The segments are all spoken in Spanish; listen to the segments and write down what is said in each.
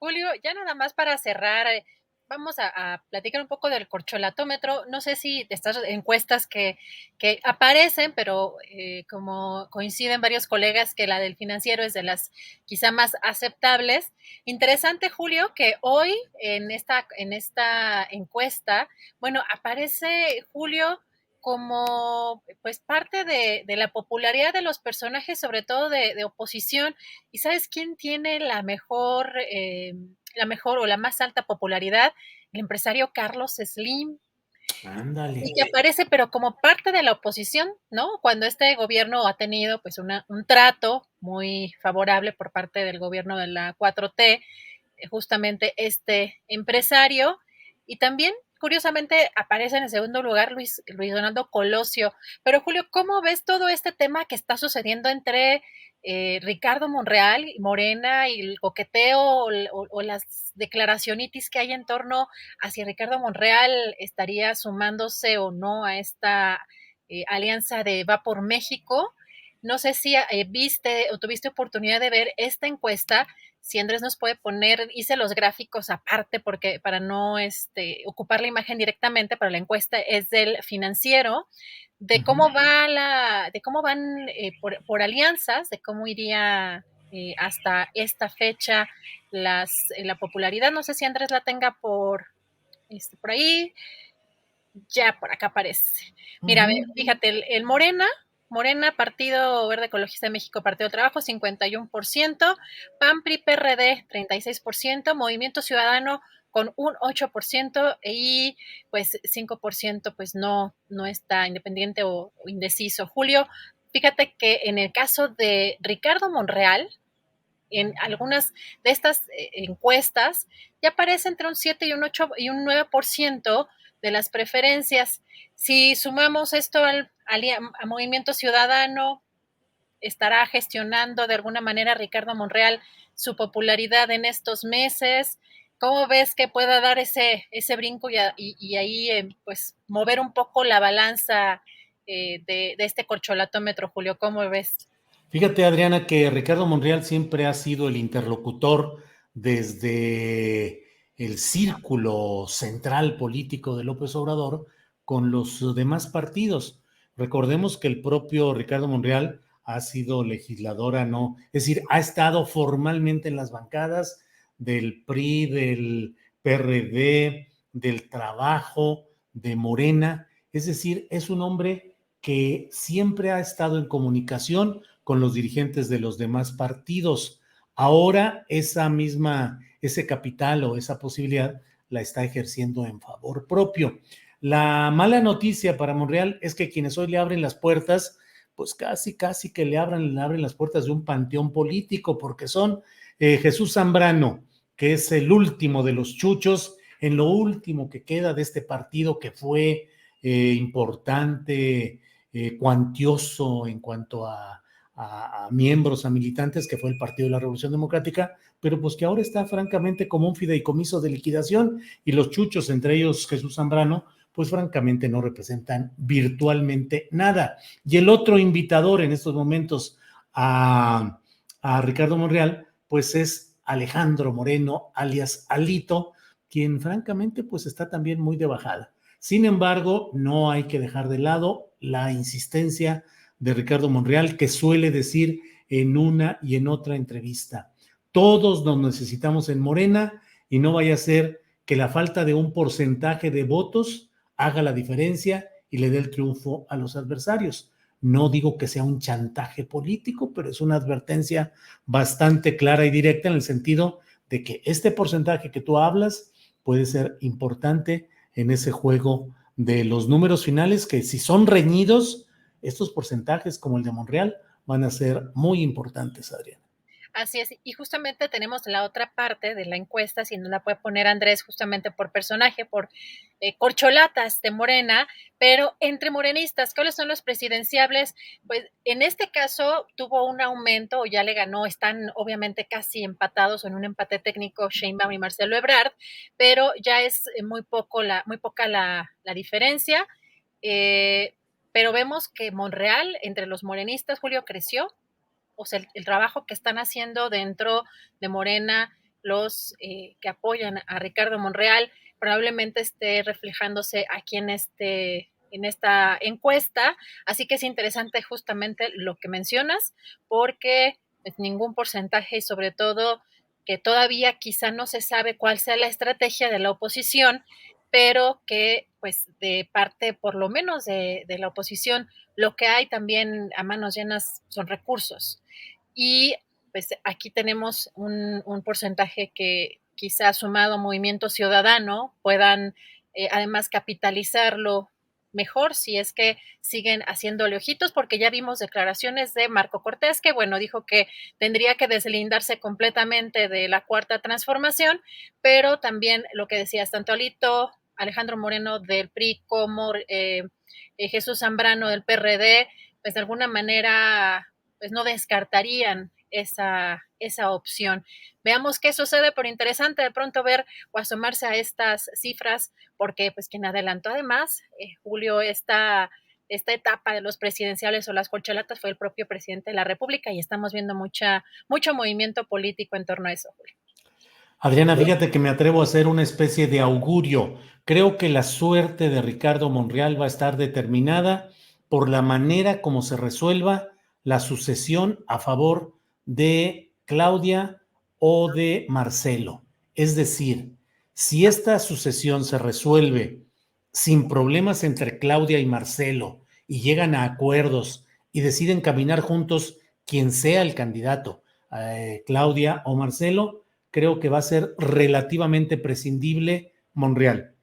Julio, ya nada más para cerrar, vamos a platicar un poco del corcholatómetro. No sé si estas encuestas que aparecen, pero como coinciden varios colegas que la del Financiero es de las quizá más aceptables. Interesante, Julio, que hoy en esta encuesta, bueno, aparece Julio como pues parte de la popularidad de los personajes, sobre todo de oposición. ¿Y sabes quién tiene la mejor o la más alta popularidad? El empresario Carlos Slim. Ándale. Y que aparece, pero como parte de la oposición, ¿no? Cuando este gobierno ha tenido pues un trato muy favorable por parte del gobierno de la 4T, justamente este empresario. Y también, curiosamente, aparece en el segundo lugar Luis Donaldo Colosio. Pero Julio, ¿cómo ves todo este tema que está sucediendo entre Ricardo Monreal y Morena y el coqueteo o las declaracionitis que hay en torno a si Ricardo Monreal estaría sumándose o no a esta alianza de Va por México? No sé si viste o tuviste oportunidad de ver esta encuesta. Si Andrés nos puede poner, hice los gráficos aparte porque para no ocupar la imagen directamente, pero la encuesta es del Financiero, de Ujú. cómo van por alianzas, de cómo iría hasta esta fecha la popularidad. No sé si Andrés la tenga por ahí. Ya por acá aparece. Mira, Ujú. fíjate, el Morena, Partido Verde Ecologista de México, Partido del Trabajo, 51%, PAN, PRI, PRD, 36%, Movimiento Ciudadano con un 8% y pues 5% pues no está independiente o indeciso. Julio, fíjate que en el caso de Ricardo Monreal, en algunas de estas encuestas ya aparece entre un 7 y un 8 y un 9% de las preferencias. Si sumamos esto a Movimiento Ciudadano, estará gestionando de alguna manera Ricardo Monreal su popularidad en estos meses. ¿Cómo ves que pueda dar ese brinco y ahí pues mover un poco la balanza de este corcholatómetro, Julio? ¿Cómo ves? Fíjate, Adriana, que Ricardo Monreal siempre ha sido el interlocutor desde el círculo central político de López Obrador con los demás partidos. Recordemos que el propio Ricardo Monreal ha sido legisladora, ¿no? Es decir, ha estado formalmente en las bancadas del PRI, del PRD, del Trabajo, de Morena. Es decir, es un hombre que siempre ha estado en comunicación con los dirigentes de los demás partidos. Ahora ese capital o esa posibilidad la está ejerciendo en favor propio. La mala noticia para Monreal es que quienes hoy le abren las puertas, pues casi que le abren las puertas de un panteón político, porque son Jesús Zambrano, que es el último de los chuchos, en lo último que queda de este partido que fue importante, cuantioso en cuanto a miembros, a militantes, que fue el Partido de la Revolución Democrática, pero pues que ahora está francamente como un fideicomiso de liquidación y los chuchos, entre ellos Jesús Zambrano, pues francamente no representan virtualmente nada. Y el otro invitador en estos momentos a Ricardo Monreal, pues es Alejandro Moreno, alias Alito, quien francamente pues está también muy de bajada. Sin embargo, no hay que dejar de lado la insistencia de Ricardo Monreal, que suele decir en una y en otra entrevista: todos nos necesitamos en Morena y no vaya a ser que la falta de un porcentaje de votos haga la diferencia y le dé el triunfo a los adversarios. No digo que sea un chantaje político, pero es una advertencia bastante clara y directa en el sentido de que este porcentaje que tú hablas puede ser importante en ese juego de los números finales, que si son reñidos, estos porcentajes como el de Monreal van a ser muy importantes, Adrián. Así es, y justamente tenemos la otra parte de la encuesta, si no la puede poner Andrés, justamente por personaje, por corcholatas de Morena, pero entre morenistas, ¿cuáles son los presidenciables? Pues en este caso tuvo un aumento, o ya le ganó, están obviamente casi empatados en un empate técnico Sheinbaum y Marcelo Ebrard, pero ya es muy poca la diferencia, eh, pero vemos que Monreal entre los morenistas, Julio, creció, o sea, el trabajo que están haciendo dentro de Morena los que apoyan a Ricardo Monreal, probablemente esté reflejándose aquí en esta encuesta, así que es interesante justamente lo que mencionas, porque pues, ningún porcentaje y sobre todo que todavía quizá no se sabe cuál sea la estrategia de la oposición, pero que pues de parte por lo menos de la oposición lo que hay también a manos llenas son recursos. Y pues aquí tenemos un porcentaje que quizá sumado a Movimiento Ciudadano puedan además capitalizarlo mejor si es que siguen haciéndole ojitos, porque ya vimos declaraciones de Marco Cortés, que bueno, dijo que tendría que deslindarse completamente de la cuarta transformación, pero también lo que decías, tanto Alejandro Moreno del PRI como Jesús Zambrano del PRD, pues de alguna manera pues no descartarían esa opción. Veamos qué sucede, pero interesante de pronto ver o asomarse a estas cifras, porque pues quien adelantó además, Julio, esta etapa de los presidenciales o las corcholatas fue el propio presidente de la República y estamos viendo mucho movimiento político en torno a eso, Julio. Adriana, fíjate que me atrevo a hacer una especie de augurio. Creo que la suerte de Ricardo Monreal va a estar determinada por la manera como se resuelva la sucesión a favor de Claudia o de Marcelo. Es decir, si esta sucesión se resuelve sin problemas entre Claudia y Marcelo y llegan a acuerdos y deciden caminar juntos quien sea el candidato, Claudia o Marcelo, creo que va a ser relativamente prescindible Monreal.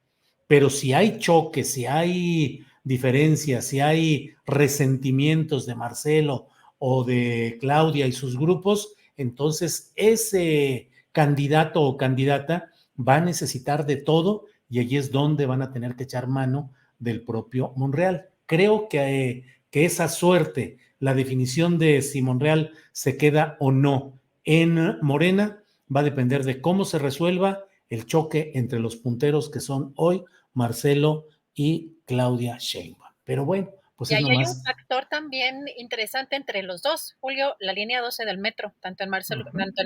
Pero si hay choques, si hay diferencias, si hay resentimientos de Marcelo o de Claudia y sus grupos, entonces ese candidato o candidata va a necesitar de todo y allí es donde van a tener que echar mano del propio Monreal. Creo que esa suerte, la definición de si Monreal se queda o no en Morena, va a depender de cómo se resuelva el choque entre los punteros que son hoy Marcelo y Claudia Sheinbaum. Pero bueno, pues Y es ahí hay un nomás. factor también interesante entre los dos, Julio, la línea 12 del metro, tanto en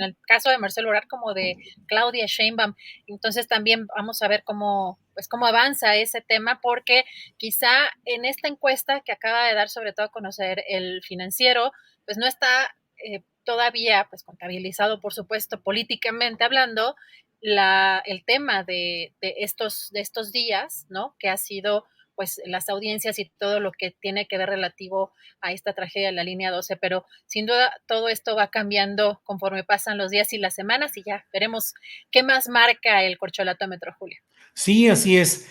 el caso de Marcelo Ebrard como de Claudia Sheinbaum. Entonces también vamos a ver cómo avanza ese tema, porque quizá en esta encuesta que acaba de dar sobre todo a conocer el Financiero, pues no está todavía pues contabilizado, por supuesto, políticamente hablando, el tema de estos días, ¿no? Que ha sido pues las audiencias y todo lo que tiene que ver relativo a esta tragedia de la línea 12, pero sin duda todo esto va cambiando conforme pasan los días y las semanas y ya veremos qué más marca el corcholatómetro, Julio. Sí, así es.